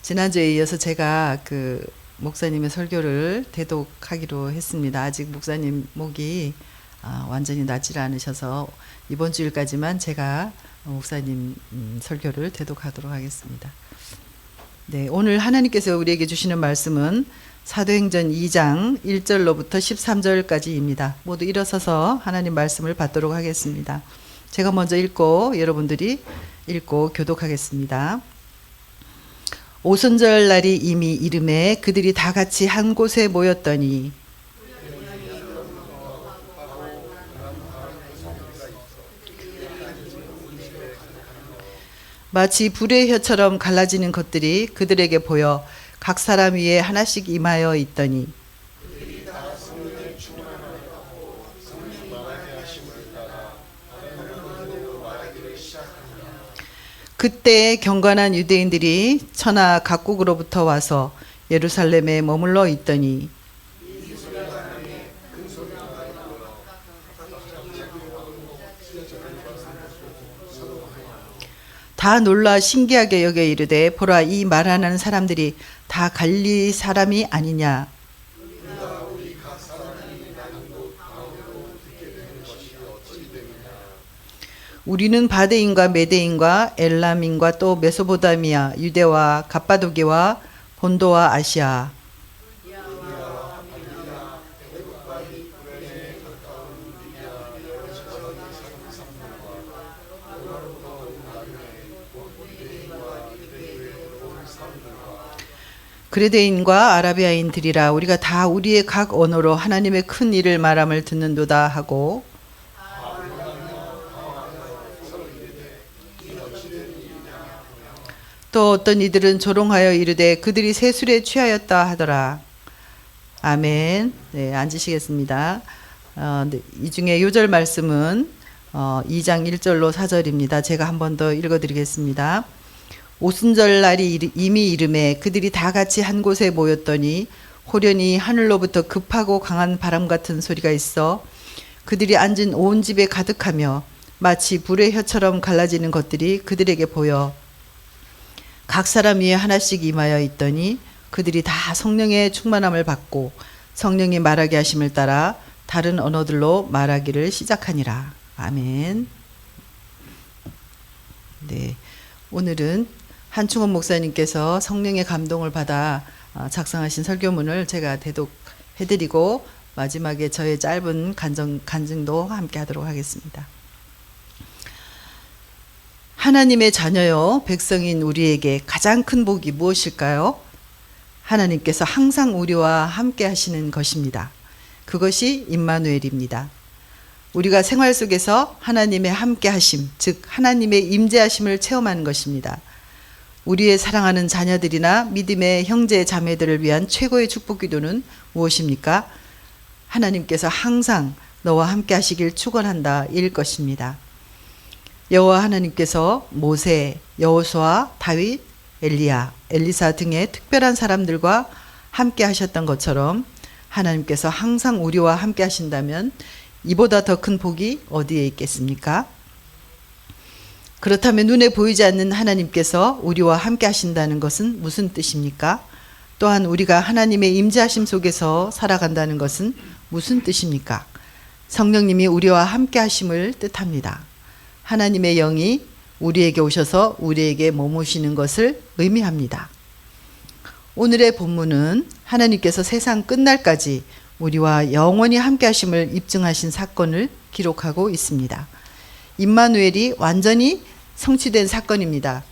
지난주에 이어서 제가 그 목사님의 설교를 대독하기로 했습니다. 아직 목사님 목이 완전히 낫지 않으셔서 이번 주일까지만 제가 목사님 설교를 대독하도록 하겠습니다. 네, 오늘 하나님께서 우리에게 주시는 말씀은 사도행전 2장 1절로부터 13절까지입니다. 모두 일어서서 하나님 말씀을 받도록 하겠습니다. 제가 먼저 읽고 여러분들이 읽고 교독하겠습니다. 오순절 날이 이미 이름에 그들이 다 같이 한 곳에 모였더니 마치 불의 혀처럼 갈라지는 것들이 그들에게 보여 각 사람 위에 하나씩 임하여 있더니 그때 경건한 유대인들이 천하 각국으로부터 와서 예루살렘에 머물러 있더니 다 놀라 신기하게 여겨 이르되 보라 이 말하는 사람들이 다 갈릴리 사람이 아니냐. 우리는 바데인과 메데인과 엘람인과 또 메소포타미아, 유대와 갑바도기와 본도와 아시아 그레데인과 아라비아인들이라 우리가 다 우리의 각 언어로 하나님의 큰 일을 말함을 듣는도다 하고 또 어떤 이들은 조롱하여 이르되 그들이 세술에 취하였다 하더라. 아멘. 네, 앉으시겠습니다. 이 중에 요절 말씀은 2장 1절로 4절입니다. 제가 한 번 더 읽어드리겠습니다. 오순절 날이 이미 이름에 그들이 다 같이 한 곳에 모였더니 호련히 하늘로부터 급하고 강한 바람 같은 소리가 있어 그들이 앉은 온 집에 가득하며 마치 불의 혀처럼 갈라지는 것들이 그들에게 보여 각 사람 위에 하나씩 임하여 있더니 그들이 다 성령의 충만함을 받고 성령이 말하게 하심을 따라 다른 언어들로 말하기를 시작하니라. 아멘. 네, 오늘은 한충원 목사님께서 성령의 감동을 받아 작성하신 설교문을 제가 대독해드리고 마지막에 저의 짧은 간증도 함께 하도록 하겠습니다. 하나님의 자녀요 백성인 우리에게 가장 큰 복이 무엇일까요? 하나님께서 항상 우리와 함께 하시는 것입니다. 그것이 임마누엘입니다. 우리가 생활 속에서 하나님의 함께 하심, 즉 하나님의 임재하심을 체험하는 것입니다. 우리의 사랑하는 자녀들이나 믿음의 형제 자매들을 위한 최고의 축복 기도는 무엇입니까? 하나님께서 항상 너와 함께 하시길 축원한다 일 것입니다. 여호와 하나님께서 모세, 여호수아, 다윗, 엘리야, 엘리사 등의 특별한 사람들과 함께 하셨던 것처럼 하나님께서 항상 우리와 함께 하신다면 이보다 더 큰 복이 어디에 있겠습니까? 그렇다면 눈에 보이지 않는 하나님께서 우리와 함께 하신다는 것은 무슨 뜻입니까? 또한 우리가 하나님의 임재하심 속에서 살아간다는 것은 무슨 뜻입니까? 성령님이 우리와 함께 하심을 뜻합니다. 하나님의 영이 우리에게 오셔서 우리에게 머무시는 것을 의미합니다. 오늘의 본문은 하나님께서 세상 끝날까지 우리와 영원히 함께 하심을 입증하신 사건을 기록하고 있습니다. 임마누엘이 완전히 성취된 사건입니다.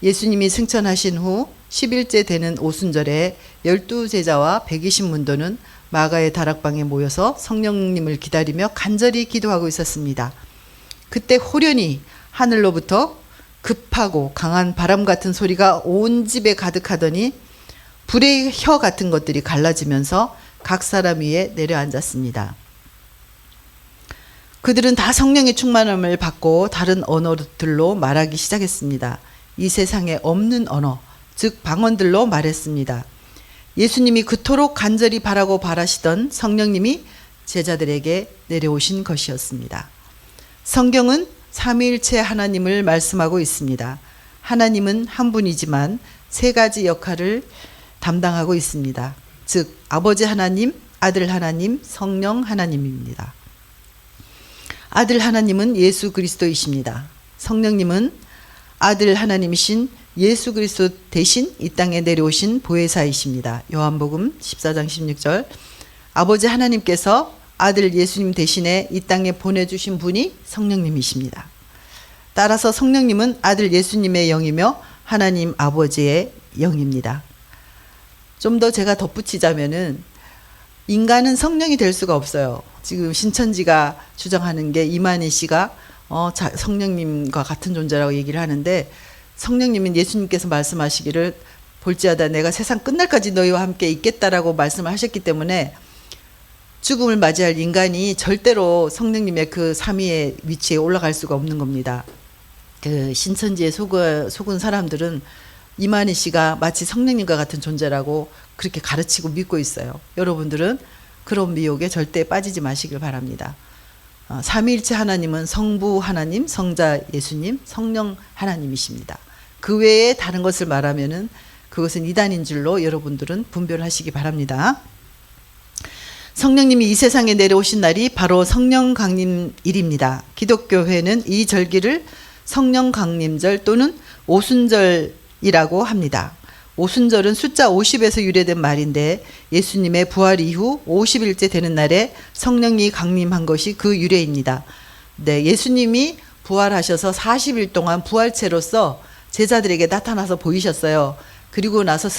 예수님이 승천하신 후 10일째 되는 오순절에 12제자와 120문도는 마가의 다락방에 모여서 성령님을 기다리며 간절히 기도하고 있었습니다. 그때 호련히 하늘로부터 급하고 강한 바람 같은 소리가 온 집에 가득하더니 불의 혀 같은 것들이 갈라지면서 각 사람 위에 내려앉았습니다. 그들은 다 성령의 충만함을 받고 다른 언어들로 말하기 시작했습니다. 이 세상에 없는 언어, 즉 방언들로 말했습니다. 예수님이 그토록 간절히 바라고 바라시던 성령님이 제자들에게 내려오신 것이었습니다. 성경은 삼위일체 하나님을 말씀하고 있습니다. 하나님은 한 분이지만 세 가지 역할을 담당하고 있습니다. 즉 아버지 하나님, 아들 하나님, 성령 하나님입니다. 아들 하나님은 예수 그리스도이십니다. 성령님은 아들 하나님이신 예수 그리스도 대신 이 땅에 내려오신 보혜사이십니다. 요한복음 14장 16절. 아버지 하나님께서 아들 예수님 대신에 이 땅에 보내주신 분이 성령님이십니다. 따라서 성령님은 아들 예수님의 영이며 하나님 아버지의 영입니다. 좀 더 제가 덧붙이자면은 인간은 성령이 될 수가 없어요. 지금 신천지가 주장하는 게 이만희 씨가 성령님과 같은 존재라고 얘기를 하는데, 성령님은 예수님께서 말씀하시기를 볼지어다 내가 세상 끝날까지 너희와 함께 있겠다라고 말씀을 하셨기 때문에 죽음을 맞이할 인간이 절대로 성령님의 그 삼위의 위치에 올라갈 수가 없는 겁니다. 그 신천지에 속은 사람들은 이만희 씨가 마치 성령님과 같은 존재라고 그렇게 가르치고 믿고 있어요. 여러분들은 그런 미혹에 절대 빠지지 마시길 바랍니다. 삼위일체 하나님은 성부 하나님, 성자 예수님, 성령 하나님이십니다. 그 외에 다른 것을 말하면은 그것은 이단인 줄로 여러분들은 분별하시기 바랍니다. 성령님이 이 세상에 내려오신 날이 바로 성령 강림일입니다. 기독교회는 이 절기를 성령 강림절 또는 오순절이라고 합니다. 오순절은 숫자 50에서 유래된 말인데 예수님의 부활 이후 50일째 되는 날에 성령이 강림한 것이 그 유래입니다. 네, 예수님이 부활하셔서 40일 동안 부활체로서 제자들에게 나타나서 보이셨어요. 그리고 나서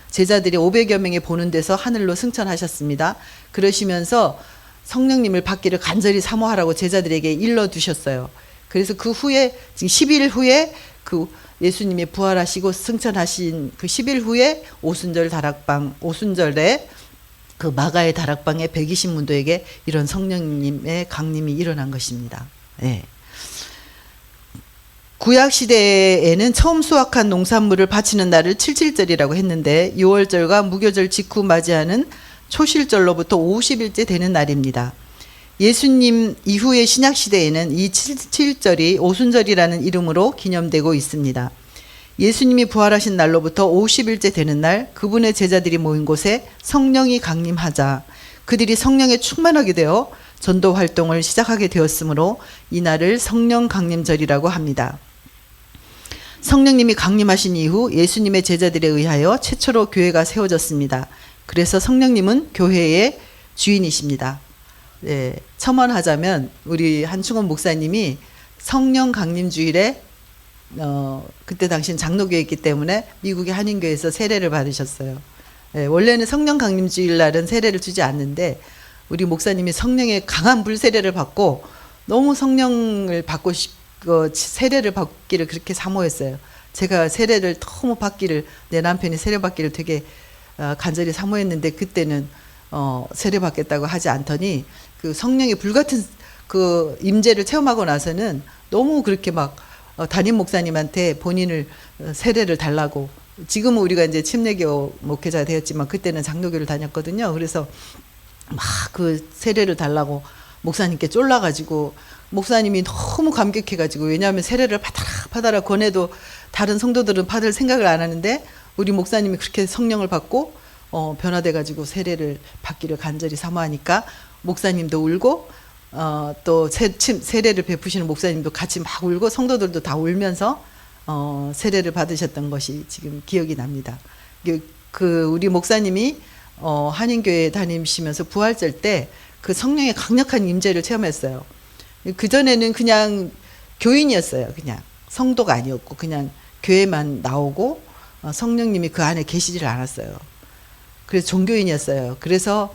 제자들이 500여 명이 보는 데서 하늘로 승천하셨습니다. 그러시면서 성령님을 받기를 간절히 사모하라고 제자들에게 일러두셨어요. 그래서 그 후에 지금 10일 후에 그 예수님이 부활하시고 승천하신 그 10일 후에 오순절에 그 마가의 다락방에 120문도에게 이런 성령님의 강림이 일어난 것입니다. 네. 구약 시대에는 처음 수확한 농산물을 바치는 날을 칠칠절이라고 했는데 6월절과 무교절 직후 맞이하는 초실절로부터 50일째 되는 날입니다. 예수님 이후의 신약 시대에는 이 칠칠절이 오순절이라는 이름으로 기념되고 있습니다. 예수님이 부활하신 날로부터 50일째 되는 날 그분의 제자들이 모인 곳에 성령이 강림하자 그들이 성령에 충만하게 되어 전도 활동을 시작하게 되었으므로 이 날을 성령 강림절이라고 합니다. 성령님이 강림하신 이후 예수님의 제자들에 의하여 최초로 교회가 세워졌습니다. 그래서 성령님은 교회의 주인이십니다. 네, 첨언하자면 우리 한충원 목사님이 성령 강림 주일에 그때 당시엔 장로교였기 때문에 미국의 한인교회에서 세례를 받으셨어요. 네, 원래는 성령 강림 주일 날은 세례를 주지 않는데 우리 목사님이 성령의 강한 불 세례를 받고 너무 성령을 받고 세례를 받기를 그렇게 사모했어요. 제가 세례를 너무 받기를 내 남편이 세례 받기를 되게 간절히 사모했는데 그때는 세례 받겠다고 하지 않더니 그 성령의 불같은 그 임재를 체험하고 나서는 너무 그렇게 막 담임 목사님한테 본인을 세례를 달라고 지금은 우리가 이제 침례교 목회자 되었지만 그때는 장로교를 다녔거든요. 그래서 막 그 세례를 달라고 목사님께 쫄라가지고 목사님이 너무 감격해가지고 왜냐하면 세례를 받아라 권해도 다른 성도들은 받을 생각을 안 하는데 우리 목사님이 그렇게 성령을 받고 변화돼가지고 세례를 받기를 간절히 사모하니까 목사님도 울고 또 세례를 베푸시는 목사님도 같이 막 울고 성도들도 다 울면서 세례를 받으셨던 것이 지금 기억이 납니다. 그 우리 목사님이 한인교회 다니시면서 부활절 때 그 성령의 강력한 임재를 체험했어요. 그전에는 그냥 교인이었어요. 그냥 성도가 아니었고 그냥 교회만 나오고 성령님이 그 안에 계시지를 않았어요. 그래서 종교인이었어요. 그래서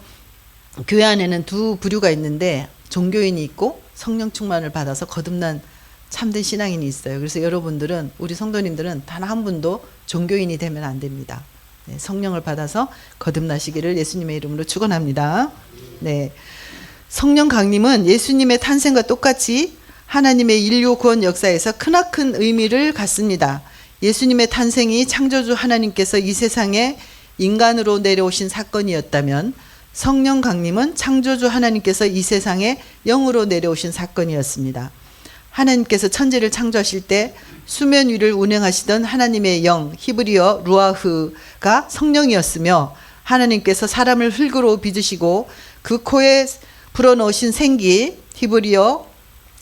교회 안에는 두 부류가 있는데 종교인이 있고 성령 충만을 받아서 거듭난 참된 신앙인이 있어요. 그래서 여러분들은 우리 성도님들은 단 한 분도 종교인이 되면 안 됩니다. 네, 성령을 받아서 거듭나시기를 예수님의 이름으로 축원합니다. 네, 성령 강림은 예수님의 탄생과 똑같이 하나님의 인류 구원 역사에서 크나큰 의미를 갖습니다. 예수님의 탄생이 창조주 하나님께서 이 세상에 인간으로 내려오신 사건이었다면 성령 강림은 창조주 하나님께서 이 세상에 영으로 내려오신 사건이었습니다. 하나님께서 천지를 창조하실 때 수면 위를 운행하시던 하나님의 영, 히브리어 루아흐가 성령이었으며, 하나님께서 사람을 흙으로 빚으시고 그 코에 불어넣으신 생기, 히브리어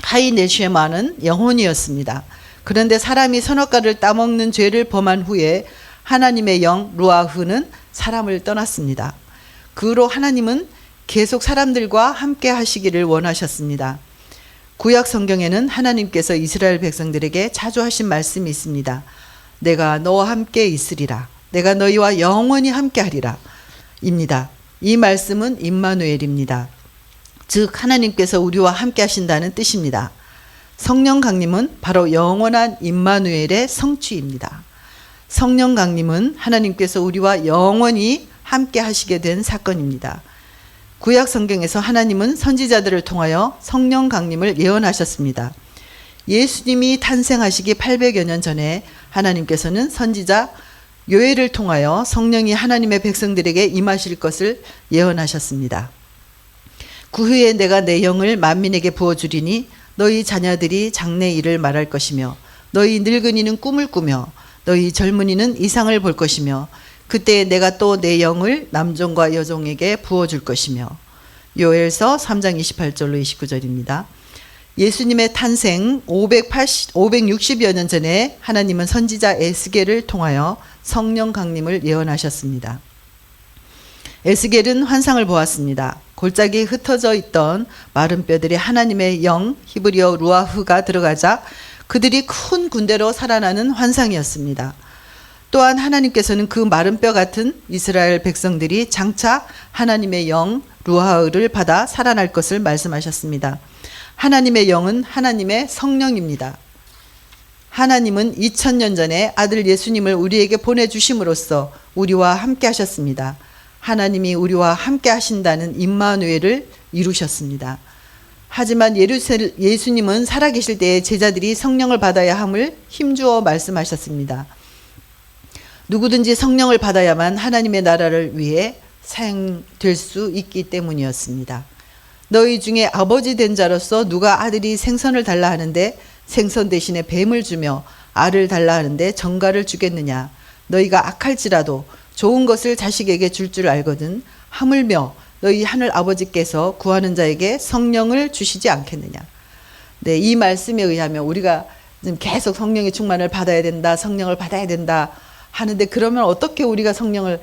하이네쉐마는 영혼이었습니다. 그런데 사람이 선악과를 따먹는 죄를 범한 후에 하나님의 영 루아흐는 사람을 떠났습니다. 그 후로 하나님은 계속 사람들과 함께 하시기를 원하셨습니다. 구약 성경에는 하나님께서 이스라엘 백성들에게 자주 하신 말씀이 있습니다. 내가 너와 함께 있으리라. 내가 너희와 영원히 함께 하리라. 입니다. 이 말씀은 임마누엘입니다. 즉 하나님께서 우리와 함께 하신다는 뜻입니다. 성령 강림은 바로 영원한 임마누엘의 성취입니다. 성령 강림은 하나님께서 우리와 영원히 함께 하시게 된 사건입니다. 구약 성경에서 하나님은 선지자들을 통하여 성령 강림을 예언하셨습니다. 예수님이 탄생하시기 800여 년 전에 하나님께서는 선지자 요엘을 통하여 성령이 하나님의 백성들에게 임하실 것을 예언하셨습니다. 그 후에 내가 내 영을 만민에게 부어주리니 너희 자녀들이 장래 일을 말할 것이며 너희 늙은이는 꿈을 꾸며 너희 젊은이는 이상을 볼 것이며 그때 내가 또 내 영을 남종과 여종에게 부어줄 것이며. 요엘서 3장 28절로 29절입니다. 예수님의 탄생 560여 년 전에 하나님은 선지자 에스겔을 통하여 성령 강림을 예언하셨습니다. 에스겔은 환상을 보았습니다. 골짜기에 흩어져 있던 마른 뼈들이 하나님의 영 히브리어 루아흐가 들어가자 그들이 큰 군대로 살아나는 환상이었습니다. 또한 하나님께서는 그 마른 뼈 같은 이스라엘 백성들이 장차 하나님의 영 루아흐를 받아 살아날 것을 말씀하셨습니다. 하나님의 영은 하나님의 성령입니다. 하나님은 2000년 전에 아들 예수님을 우리에게 보내주심으로써 우리와 함께 하셨습니다. 하나님이 우리와 함께 하신다는 임마누엘을 이루셨습니다. 하지만 예수님은 살아계실 때에 제자들이 성령을 받아야 함을 힘주어 말씀하셨습니다. 누구든지 성령을 받아야만 하나님의 나라를 위해 사용될 수 있기 때문이었습니다. 너희 중에 아버지 된 자로서 누가 아들이 생선을 달라 하는데 생선 대신에 뱀을 주며 알을 달라 하는데 정갈을 주겠느냐. 너희가 악할지라도 좋은 것을 자식에게 줄 줄 알거든 하물며 너희 하늘 아버지께서 구하는 자에게 성령을 주시지 않겠느냐. 네, 이 말씀에 의하면 우리가 계속 성령의 충만을 받아야 된다, 성령을 받아야 된다 하는데 그러면 어떻게 우리가 성령을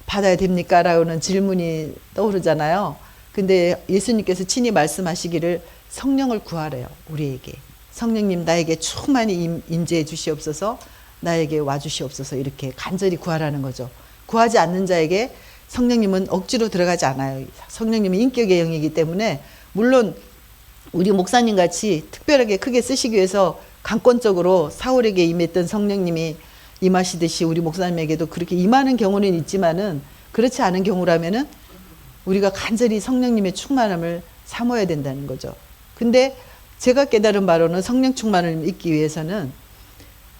받아야 됩니까? 라는 질문이 떠오르잖아요. 근데 예수님께서 친히 말씀하시기를 성령을 구하래요. 우리에게. 성령님 나에게 충만히 임재해 주시옵소서, 나에게 와주시옵소서 이렇게 간절히 구하라는 거죠. 구하지 않는 자에게 성령님은 억지로 들어가지 않아요. 성령님은 인격의 영이기 때문에 물론 우리 목사님 같이 특별하게 크게 쓰시기 위해서 강권적으로 사울에게 임했던 성령님이 임하시듯이 우리 목사님에게도 그렇게 임하는 경우는 있지만은 그렇지 않은 경우라면은 우리가 간절히 성령님의 충만함을 사모해야 된다는 거죠. 근데 제가 깨달은 바로는 성령 충만을 잊기 위해서는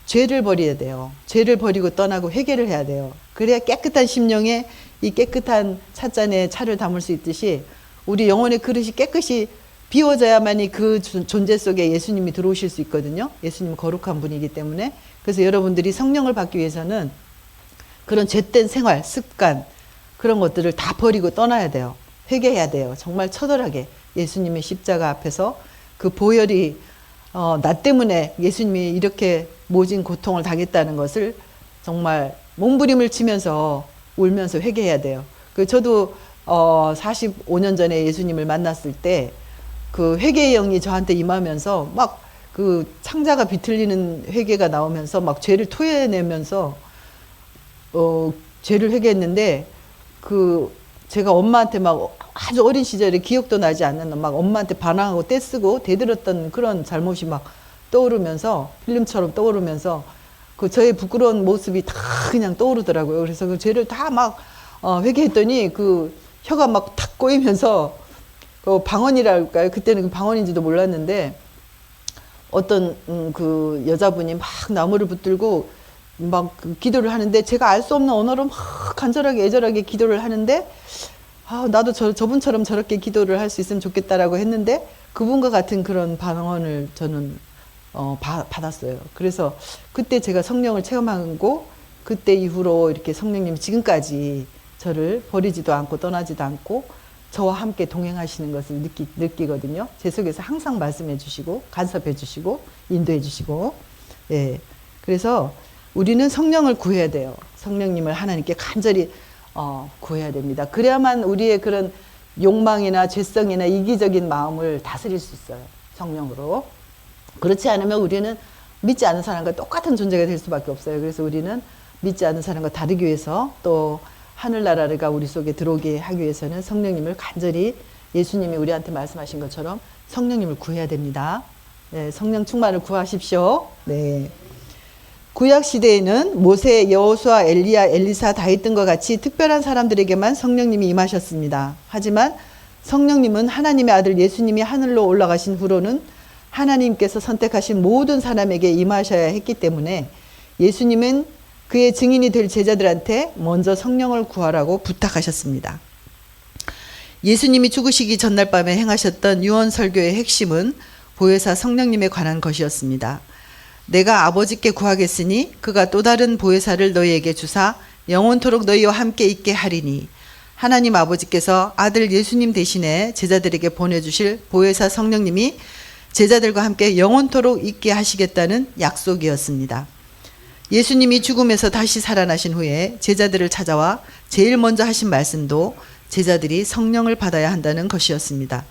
죄를 버려야 돼요. 죄를 버리고 떠나고 회개를 해야 돼요. 그래야 깨끗한 심령에 이 깨끗한 찻잔에 차를 담을 수 있듯이 우리 영혼의 그릇이 깨끗이 비워져야만이 그 존재 속에 예수님이 들어오실 수 있거든요. 예수님은 거룩한 분이기 때문에. 그래서 여러분들이 성령을 받기 위해서는 그런 죄된 생활, 습관 그런 것들을 다 버리고 떠나야 돼요. 회개해야 돼요. 정말 처절하게 예수님의 십자가 앞에서 그 보혈이 나 때문에 예수님이 이렇게 모진 고통을 당했다는 것을 정말 몸부림을 치면서 울면서 회개해야 돼요. 저도 45년 전에 예수님을 만났을 때 그 회개의 영이 저한테 임하면서 막 그 창자가 비틀리는 회개가 나오면서 막 죄를 토해내면서 죄를 회개했는데 제가 엄마한테 막 아주 어린 시절에 기억도 나지 않는 막 엄마한테 반항하고 떼쓰고 대들었던 그런 잘못이 막 떠오르면서 필름처럼 떠오르면서 저의 부끄러운 모습이 다 그냥 떠오르더라고요. 그래서 그 죄를 다 막 회개했더니 그 혀가 막 탁 꼬이면서 방언이랄까요? 그때는 방언인지도 몰랐는데 어떤 그 여자분이 막 나무를 붙들고 막 기도를 하는데 제가 알 수 없는 언어로 막 간절하게 애절하게 기도를 하는데 나도 저분처럼 저렇게 기도를 할 수 있으면 좋겠다라고 했는데 그분과 같은 그런 방언을 저는 받았어요. 그래서 그때 제가 성령을 체험하고 그때 이후로 이렇게 성령님이 지금까지 저를 버리지도 않고 떠나지도 않고 저와 함께 동행하시는 것을 느끼거든요. 제 속에서 항상 말씀해 주시고 간섭해 주시고 인도해 주시고. 예. 그래서 우리는 성령을 구해야 돼요. 성령님을 하나님께 간절히 구해야 됩니다. 그래야만 우리의 그런 욕망이나 죄성이나 이기적인 마음을 다스릴 수 있어요. 성령으로. 그렇지 않으면 우리는 믿지 않는 사람과 똑같은 존재가 될 수밖에 없어요. 그래서 우리는 믿지 않는 사람과 다르기 위해서 또 하늘나라가 우리 속에 들어오게 하기 위해서는 성령님을 간절히 예수님이 우리한테 말씀하신 것처럼 성령님을 구해야 됩니다. 네, 성령 충만을 구하십시오. 네. 구약 시대에는 모세, 여호수아, 엘리야, 엘리사 다 있던 것 같이 특별한 사람들에게만 성령님이 임하셨습니다. 하지만 성령님은 하나님의 아들 예수님이 하늘로 올라가신 후로는 하나님께서 선택하신 모든 사람에게 임하셔야 했기 때문에 예수님은 그의 증인이 될 제자들한테 먼저 성령을 구하라고 부탁하셨습니다. 예수님이 죽으시기 전날 밤에 행하셨던 유언 설교의 핵심은 보혜사 성령님에 관한 것이었습니다. 내가 아버지께 구하겠으니 그가 또 다른 보혜사를 너희에게 주사 영원토록 너희와 함께 있게 하리니 하나님 아버지께서 아들 예수님 대신에 제자들에게 보내주실 보혜사 성령님이 제자들과 함께 영원토록 있게 하시겠다는 약속이었습니다. 예수님이 죽음에서 다시 살아나신 후에 제자들을 찾아와 제일 먼저 하신 말씀도 제자들이 성령을 받아야 한다는 것이었습니다.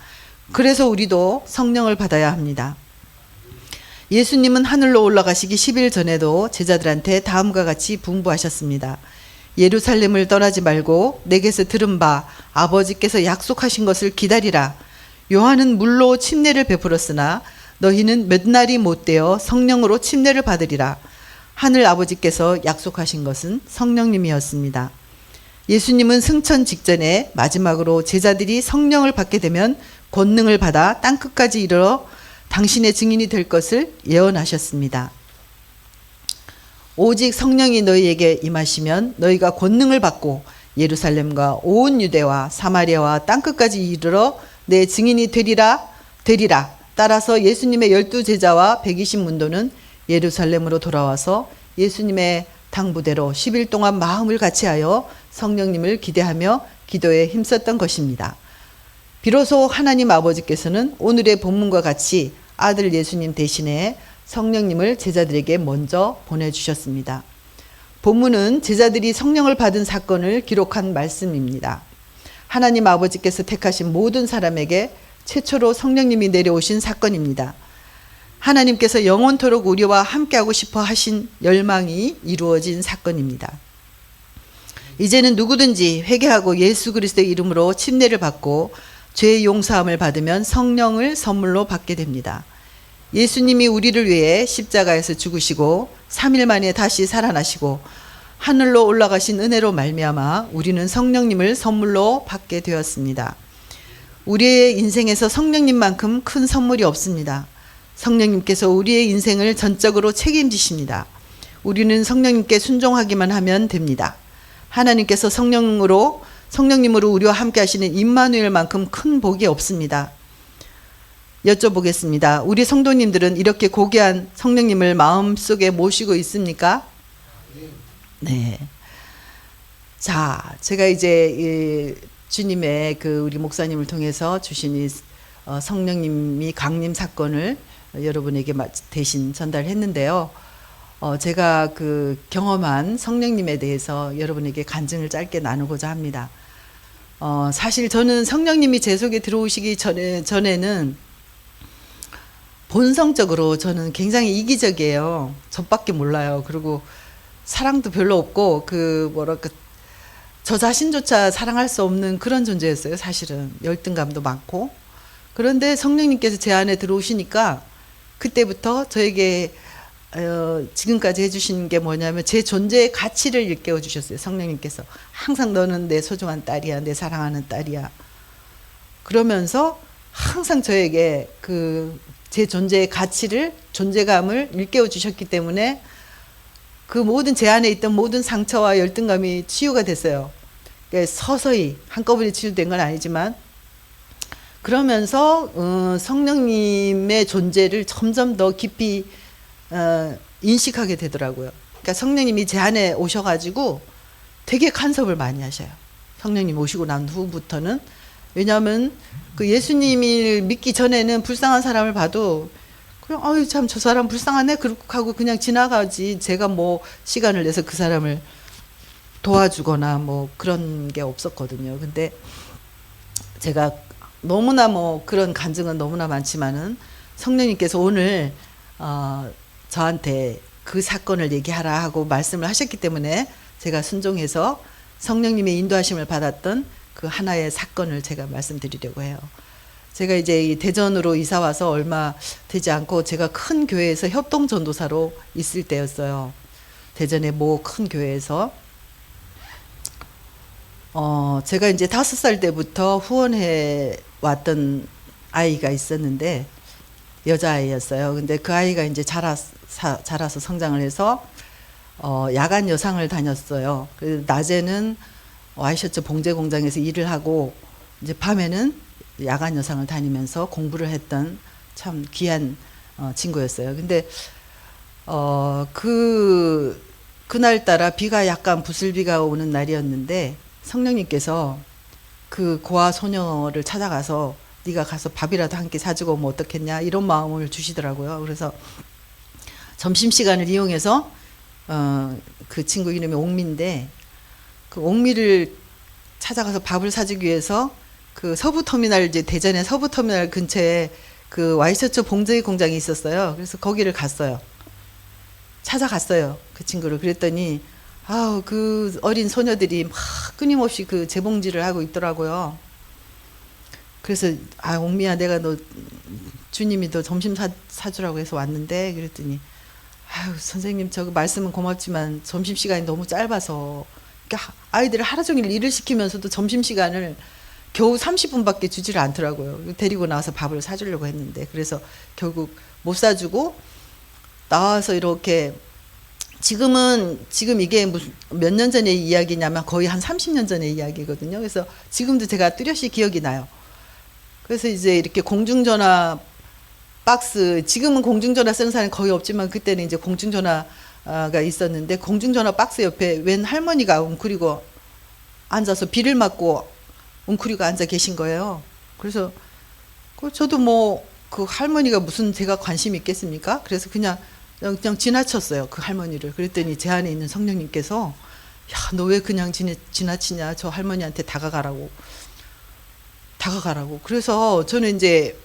그래서 우리도 성령을 받아야 합니다. 예수님은 하늘로 올라가시기 10일 전에도 제자들한테 다음과 같이 분부하셨습니다. 예루살렘을 떠나지 말고 내게서 들은 바 아버지께서 약속하신 것을 기다리라. 요한은 물로 침례를 베풀었으나 너희는 몇 날이 못되어 성령으로 침례를 받으리라. 하늘 아버지께서 약속하신 것은 성령님이었습니다. 예수님은 승천 직전에 마지막으로 제자들이 성령을 받게 되면 권능을 받아 땅끝까지 이르러 당신의 증인이 될 것을 예언하셨습니다. 오직 성령이 너희에게 임하시면 너희가 권능을 받고 예루살렘과 온 유대와 사마리아와 땅끝까지 이르러 내 증인이 되리라. 따라서 예수님의 12제자와 120문도는 예루살렘으로 돌아와서 예수님의 당부대로 10일 동안 마음을 같이하여 성령님을 기대하며 기도에 힘썼던 것입니다. 비로소 하나님 아버지께서는 오늘의 본문과 같이 아들 예수님 대신에 성령님을 제자들에게 먼저 보내주셨습니다. 본문은 제자들이 성령을 받은 사건을 기록한 말씀입니다. 하나님 아버지께서 택하신 모든 사람에게 최초로 성령님이 내려오신 사건입니다. 하나님께서 영원토록 우리와 함께하고 싶어 하신 열망이 이루어진 사건입니다. 이제는 누구든지 회개하고 예수 그리스도의 이름으로 침례를 받고 죄의 용서함을 받으면 성령을 선물로 받게 됩니다. 예수님이 우리를 위해 십자가에서 죽으시고 3일 만에 다시 살아나시고 하늘로 올라가신 은혜로 말미암아 우리는 성령님을 선물로 받게 되었습니다. 우리의 인생에서 성령님만큼 큰 선물이 없습니다. 성령님께서 우리의 인생을 전적으로 책임지십니다. 우리는 성령님께 순종하기만 하면 됩니다. 하나님께서 성령님으로 우리와 함께 하시는 임마누엘만큼 큰 복이 없습니다. 여쭤보겠습니다. 우리 성도님들은 이렇게 고귀한 성령님을 마음속에 모시고 있습니까? 네. 자, 제가 이제 주님의 우리 목사님을 통해서 주신 이 성령님이 강림 사건을 여러분에게 대신 전달했는데요. 제가 경험한 성령님에 대해서 여러분에게 간증을 짧게 나누고자 합니다. 사실 저는 성령님이 제 속에 들어오시기 전에는 본성적으로 저는 굉장히 이기적이에요. 저밖에 몰라요. 그리고 사랑도 별로 없고 저 자신조차 사랑할 수 없는 그런 존재였어요. 사실은 열등감도 많고. 그런데 성령님께서 제 안에 들어오시니까 그때부터 저에게 지금까지 해주신 게 뭐냐면 제 존재의 가치를 일깨워 주셨어요. 성령님께서 항상 너는 내 소중한 딸이야, 내 사랑하는 딸이야. 그러면서 항상 저에게 제 존재의 가치를, 존재감을 일깨워 주셨기 때문에 그 모든 제 안에 있던 모든 상처와 열등감이 치유가 됐어요. 서서히 한꺼번에 치유된 건 아니지만 그러면서 성령님의 존재를 점점 더 깊이 인식하게 되더라고요. 그러니까 성령님이 제 안에 오셔가지고 되게 간섭을 많이 하셔요. 성령님 오시고 난 후부터는. 왜냐하면 그 예수님을 믿기 전에는 불쌍한 사람을 봐도 그냥 아유 참 저 사람 불쌍하네 그렇게 하고 그냥 지나가지, 제가 뭐 시간을 내서 그 사람을 도와주거나 뭐 그런 게 없었거든요. 근데 제가 너무나 뭐 그런 간증은 너무나 많지만은 성령님께서 오늘 저한테 그 사건을 얘기하라 하고 말씀을 하셨기 때문에 제가 순종해서 성령님의 인도하심을 받았던 그 하나의 사건을 제가 말씀드리려고 해요. 제가 이제 대전으로 이사 와서 얼마 되지 않고 제가 큰 교회에서 협동 전도사로 있을 때였어요. 대전의 모 큰 교회에서 제가 이제 5살 때부터 후원해 왔던 아이가 있었는데 여자아이였어요. 근데 그 아이가 이제 자라서 성장을 해서 야간 여상을 다녔어요. 낮에는 와이셔츠 봉제 공장에서 일을 하고 이제 밤에는 야간 여상을 다니면서 공부를 했던 참 귀한 친구였어요. 근데 그날따라 비가 약간 부슬비가 오는 날이었는데 성령님께서 그 고아 소녀를 찾아가서 네가 가서 밥이라도 한 끼 사주고 오면 어떻겠냐 이런 마음을 주시더라고요. 그래서 점심시간을 이용해서 그 친구 이름이 옥미인데 그 옥미를 찾아가서 밥을 사주기 위해서 그 서부터미널, 이제 대전의 서부터미널 근처에 그 와이셔츠 봉제 공장이 있었어요. 그래서 거기를 갔어요. 찾아갔어요. 그 친구를. 그랬더니 아우 그 어린 소녀들이 막 끊임없이 그 재봉질을 하고 있더라고요. 그래서 아 옥미야 내가 너 주님이 너 점심 사주라고 해서 왔는데 그랬더니 아유 선생님 저 말씀은 고맙지만 점심시간이 너무 짧아서 그러니까 아이들을 하루 종일 일을 시키면서도 점심시간을 겨우 30분밖에 주지를 않더라고요. 데리고 나와서 밥을 사주려고 했는데 그래서 결국 못 사주고 나와서 이렇게 지금 이게 몇 년 전의 이야기냐면 거의 한 30년 전의 이야기거든요. 그래서 지금도 제가 뚜렷이 기억이 나요. 그래서 이제 이렇게 공중전화 박스, 지금은 공중전화 쓰는 사람이 거의 없지만 그때는 이제 공중전화가 있었는데 공중전화 박스 옆에 웬 할머니가 웅크리고 앉아서 비를 맞고 웅크리고 앉아 계신 거예요. 그래서 저도 뭐 그 할머니가 무슨 제가 관심이 있겠습니까? 그래서 그냥 지나쳤어요. 그 할머니를. 그랬더니 제 안에 있는 성령님께서 야, 너 왜 그냥 지나치냐? 저 할머니한테 다가가라고. 그래서 저는 이제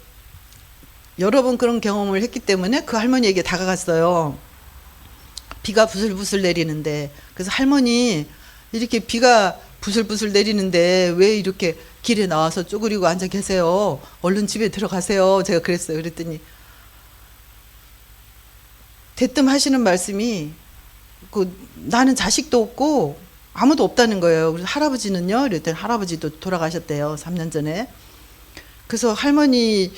여러 번 그런 경험을 했기 때문에 그 할머니에게 다가갔어요. 비가 부슬부슬 내리는데. 그래서 할머니 이렇게 비가 부슬부슬 내리는데 왜 이렇게 길에 나와서 쪼그리고 앉아 계세요? 얼른 집에 들어가세요. 제가 그랬어요. 그랬더니 대뜸 하시는 말씀이 나는 자식도 없고 아무도 없다는 거예요. 그래서 할아버지는요? 그랬더니 할아버지도 돌아가셨대요. 3년 전에. 그래서 할머니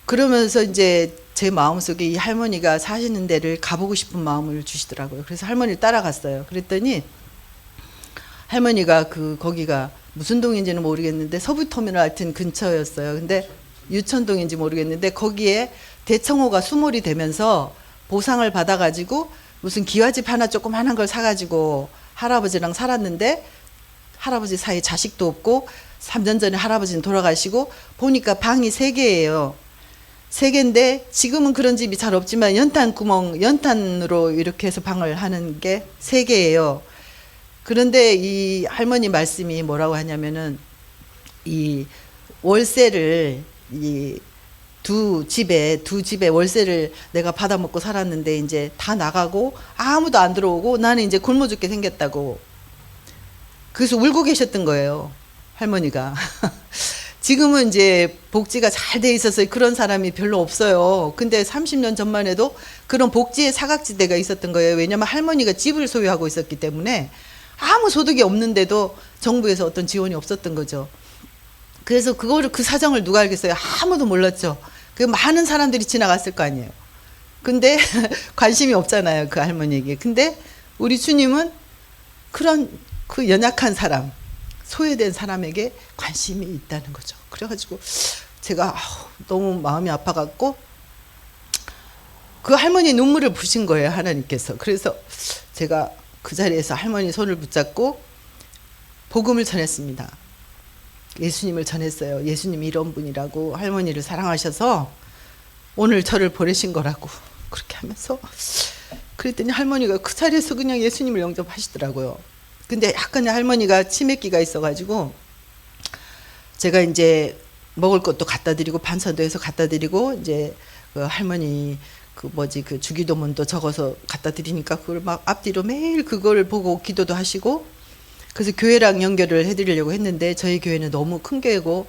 그러면서 이제 제 마음속에 이 할머니가 사시는 데를 가보고 싶은 마음을 주시더라고요. 그래서 할머니를 따라갔어요. 그랬더니 할머니가 거기가 무슨 동인지는 모르겠는데 서부터미널 하여튼 근처였어요. 근데 유천동인지 모르겠는데 거기에 대청호가 수몰이 되면서 보상을 받아가지고 무슨 기와집 하나 조그만한 걸 사가지고 할아버지랑 살았는데 할아버지 사이에 자식도 없고 3년 전에 할아버지는 돌아가시고 보니까 방이 3개예요. 3개인데 지금은 그런 집이 잘 없지만 연탄으로 이렇게 해서 방을 하는 게 3개예요. 그런데 이 할머니 말씀이 뭐라고 하냐면은 이 월세를 두 집에 월세를 내가 받아먹고 살았는데 이제 다 나가고 아무도 안 들어오고 나는 이제 굶어 죽게 생겼다고. 그래서 울고 계셨던 거예요. 할머니가. 지금은 이제 복지가 잘 돼 있어서 그런 사람이 별로 없어요. 근데 30년 전만 해도 그런 복지의 사각지대가 있었던 거예요. 왜냐면 할머니가 집을 소유하고 있었기 때문에 아무 소득이 없는데도 정부에서 어떤 지원이 없었던 거죠. 그래서 그 사정을 누가 알겠어요? 아무도 몰랐죠. 그 많은 사람들이 지나갔을 거 아니에요. 근데 관심이 없잖아요. 그 할머니에게. 근데 우리 주님은 그런 그 연약한 사람, 소외된 사람에게 관심이 있다는 거죠. 그래가지고 제가 너무 마음이 아파갖고 그 할머니 눈물을 부신 거예요, 하나님께서. 그래서 제가 그 자리에서 할머니 손을 붙잡고 복음을 전했습니다. 예수님을 전했어요. 예수님이 이런 분이라고, 할머니를 사랑하셔서 오늘 저를 보내신 거라고 그렇게 하면서, 그랬더니 할머니가 그 자리에서 그냥 예수님을 영접하시더라고요. 근데 약간 할머니가 치매기가 있어가지고 제가 이제 먹을 것도 갖다 드리고 반찬도 해서 갖다 드리고, 이제 그 할머니 그 주기도문도 적어서 갖다 드리니까 그걸 막 앞뒤로 매일 그걸 보고 기도도 하시고, 그래서 교회랑 연결을 해드리려고 했는데 저희 교회는 너무 큰 교회고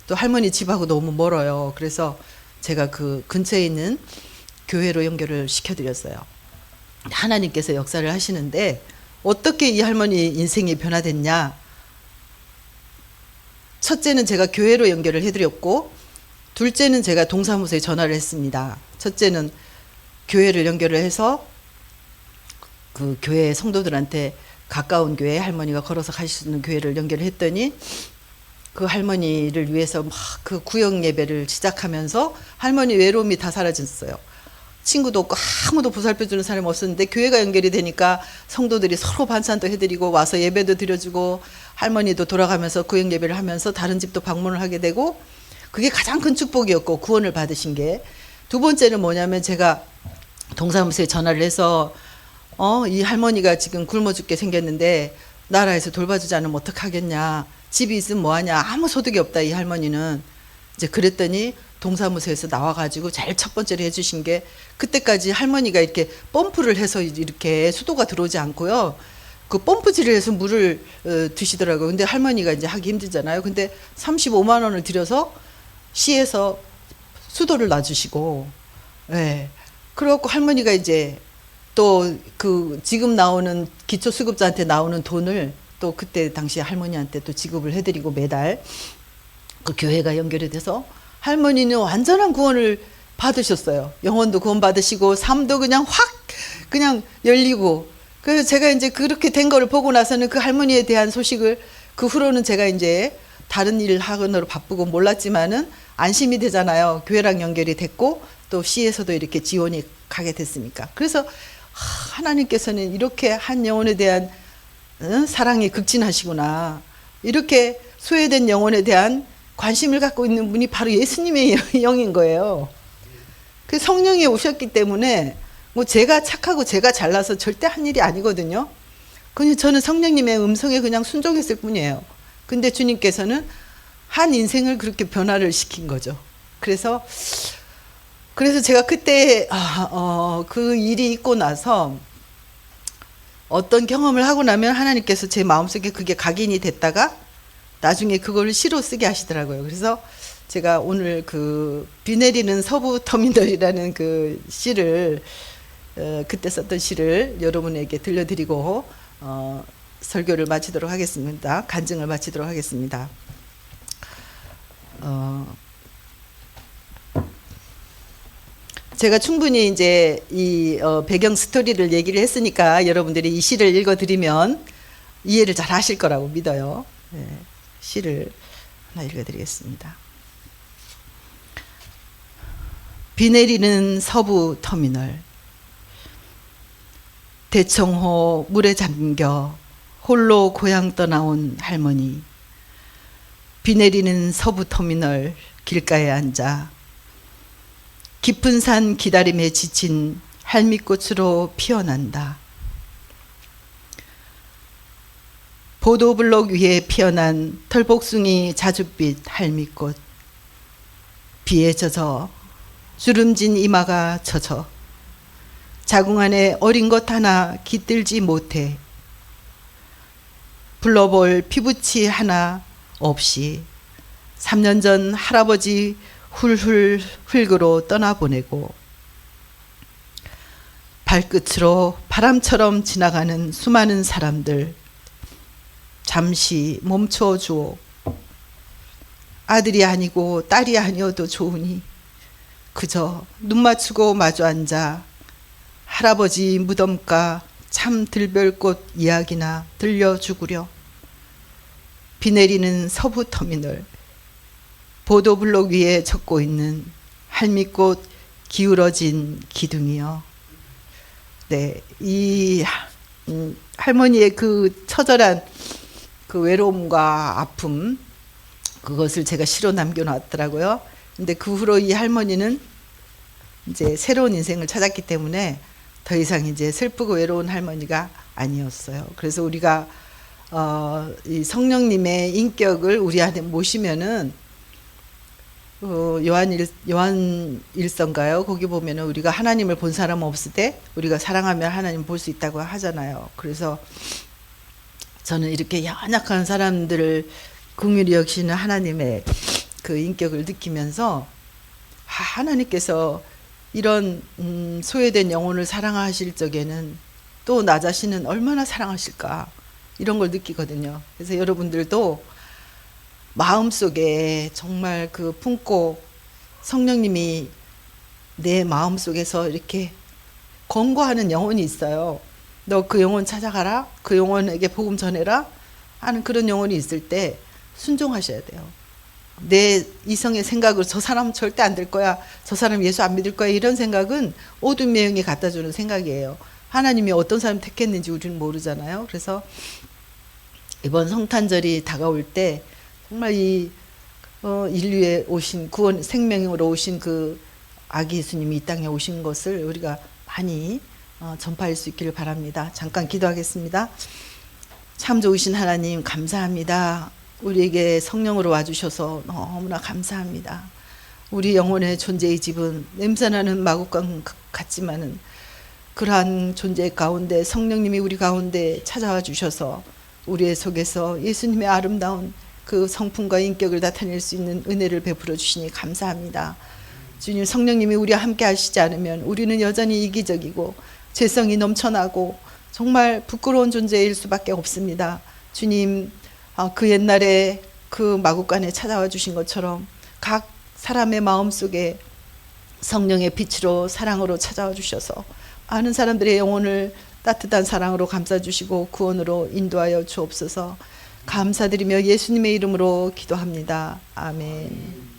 또 할머니 집하고 너무 멀어요. 그래서 제가 그 근처에 있는 교회로 연결을 시켜드렸어요. 하나님께서 역사를 하시는데 어떻게 이 할머니 인생이 변화됐냐. 첫째는 제가 교회로 연결을 해드렸고, 둘째는 제가 동사무소에 전화를 했습니다. 첫째는 교회를 연결을 해서 그 교회 성도들한테 가까운 교회, 할머니가 걸어서 가실 수 있는 교회를 연결을 했더니 그 할머니를 위해서 막 그 구역 예배를 시작하면서 할머니 외로움이 다 사라졌어요. 친구도 없고 아무도 보살펴주는 사람이 없었는데 교회가 연결이 되니까 성도들이 서로 반찬도 해드리고 와서 예배도 드려주고, 할머니도 돌아가면서 구역 예배를 하면서 다른 집도 방문을 하게 되고, 그게 가장 큰 축복이었고 구원을 받으신 게. 두 번째는 뭐냐면 제가 동사무소에 전화를 해서 이 할머니가 지금 굶어 죽게 생겼는데 나라에서 돌봐주지 않으면 어떡하겠냐, 집이 있으면 뭐하냐, 아무 소득이 없다 이 할머니는. 이제 그랬더니 동사무소에서 나와가지고 제일 첫 번째로 해주신 게, 그때까지 할머니가 이렇게 펌프를 해서 이렇게 수도가 들어오지 않고요, 그 펌프질을 해서 물을 드시더라고요. 근데 할머니가 이제 하기 힘들잖아요. 근데 35만 원을 들여서 시에서 수도를 놔주시고, 예. 그래갖고 할머니가 이제 또 그 지금 나오는 기초수급자한테 나오는 돈을 또 그때 당시 할머니한테 또 지급을 해드리고, 매달 그 교회가 연결이 돼서 할머니는 완전한 구원을 받으셨어요. 영혼도 구원 받으시고 삶도 그냥 확 그냥 열리고. 그래서 제가 이제 그렇게 된 거를 보고 나서는 그 할머니에 대한 소식을, 그 후로는 제가 이제 다른 일 학원으로 바쁘고 몰랐지만은 안심이 되잖아요. 교회랑 연결이 됐고 또 시에서도 이렇게 지원이 가게 됐으니까. 그래서 하나님께서는 이렇게 한 영혼에 대한 사랑이 극진하시구나, 이렇게 소외된 영혼에 대한 관심을 갖고 있는 분이 바로 예수님의 영인 거예요. 그 성령이 오셨기 때문에 뭐 제가 착하고 제가 잘나서 절대 한 일이 아니거든요. 그냥 저는 성령님의 음성에 그냥 순종했을 뿐이에요. 근데 주님께서는 한 인생을 그렇게 변화를 시킨 거죠. 그래서 제가 그때 그 일이 있고 나서 어떤 경험을 하고 나면 하나님께서 제 마음속에 그게 각인이 됐다가 나중에 그걸 시로 쓰게 하시더라고요. 그래서 제가 오늘 그 비 내리는 서부 터미널이라는 그 시를, 그때 썼던 시를 여러분에게 들려드리고 설교를 마치도록 하겠습니다. 간증을 마치도록 하겠습니다. 제가 충분히 이제 이 배경 스토리를 얘기를 했으니까 여러분들이 이 시를 읽어드리면 이해를 잘 하실 거라고 믿어요. 네, 시를 하나 읽어드리겠습니다. 비 내리는 서부 터미널. 대청호 물에 잠겨 홀로 고향 떠나온 할머니. 비 내리는 서부 터미널 길가에 앉아 깊은 산 기다림에 지친 할미꽃으로 피어난다. 보도블록 위에 피어난 털복숭이 자줏빛 할미꽃. 비에 젖어 주름진 이마가 젖어 자궁 안에 어린 것 하나 깃들지 못해 불러볼 피부치 하나 없이 3년 전 할아버지 훌훌 흙으로 떠나보내고 발끝으로 바람처럼 지나가는 수많은 사람들 잠시 멈춰 주오. 아들이 아니고 딸이 아니어도 좋으니 그저 눈 맞추고 마주 앉아 할아버지 무덤가 참 들별꽃 이야기나 들려주구려. 비 내리는 서부 터미널. 보도블록 위에 젖고 있는 할미꽃 기울어진 기둥이요. 네, 이 할머니의 그 처절한 그 외로움과 아픔, 그것을 제가 시로 남겨놨더라고요. 근데 그 후로 이 할머니는 이제 새로운 인생을 찾았기 때문에 더 이상 이제 슬프고 외로운 할머니가 아니었어요. 그래서 우리가 이 성령님의 인격을 우리 안에 모시면은 요한일서인가요? 거기 보면은 우리가 하나님을 본 사람 없을 때 우리가 사랑하면 하나님 볼 수 있다고 하잖아요. 그래서 저는 이렇게 연약한 사람들을 긍휼히 여기시는 하나님의 그 인격을 느끼면서 하나님께서 이런 소외된 영혼을 사랑하실 적에는 또 나 자신은 얼마나 사랑하실까, 이런 걸 느끼거든요. 그래서 여러분들도 마음속에 정말 그 품고 성령님이 내 마음속에서 이렇게 권고하는 영혼이 있어요. 너 그 영혼 찾아가라, 그 영혼에게 복음 전해라 하는 그런 영혼이 있을 때 순종하셔야 돼요. 내 이성의 생각으로 저 사람은 절대 안 될 거야, 저 사람 예수 안 믿을 거야, 이런 생각은 어둠의 영이 갖다 주는 생각이에요. 하나님이 어떤 사람 택했는지 우리는 모르잖아요. 그래서 이번 성탄절이 다가올 때 정말 이 인류에 오신 구원 생명으로 오신 그 아기 예수님이 이 땅에 오신 것을 우리가 많이 전파할 수 있기를 바랍니다. 잠깐 기도하겠습니다. 참 좋으신 하나님, 감사합니다. 우리에게 성령으로 와주셔서 너무나 감사합니다. 우리 영혼의 존재의 집은 냄새나는 마구간 같지만은 그러한 존재 가운데 성령님이 우리 가운데 찾아와 주셔서 우리의 속에서 예수님의 아름다운 그 성품과 인격을 나타낼 수 있는 은혜를 베풀어 주시니 감사합니다. 주님, 성령님이 우리와 함께 하시지 않으면 우리는 여전히 이기적이고 죄성이 넘쳐나고 정말 부끄러운 존재일 수밖에 없습니다. 주님, 그 옛날에 그 마구간에 찾아와 주신 것처럼 각 사람의 마음속에 성령의 빛으로 사랑으로 찾아와 주셔서 많은 사람들의 영혼을 따뜻한 사랑으로 감싸주시고 구원으로 인도하여 주옵소서. 감사드리며 예수님의 이름으로 기도합니다. 아멘.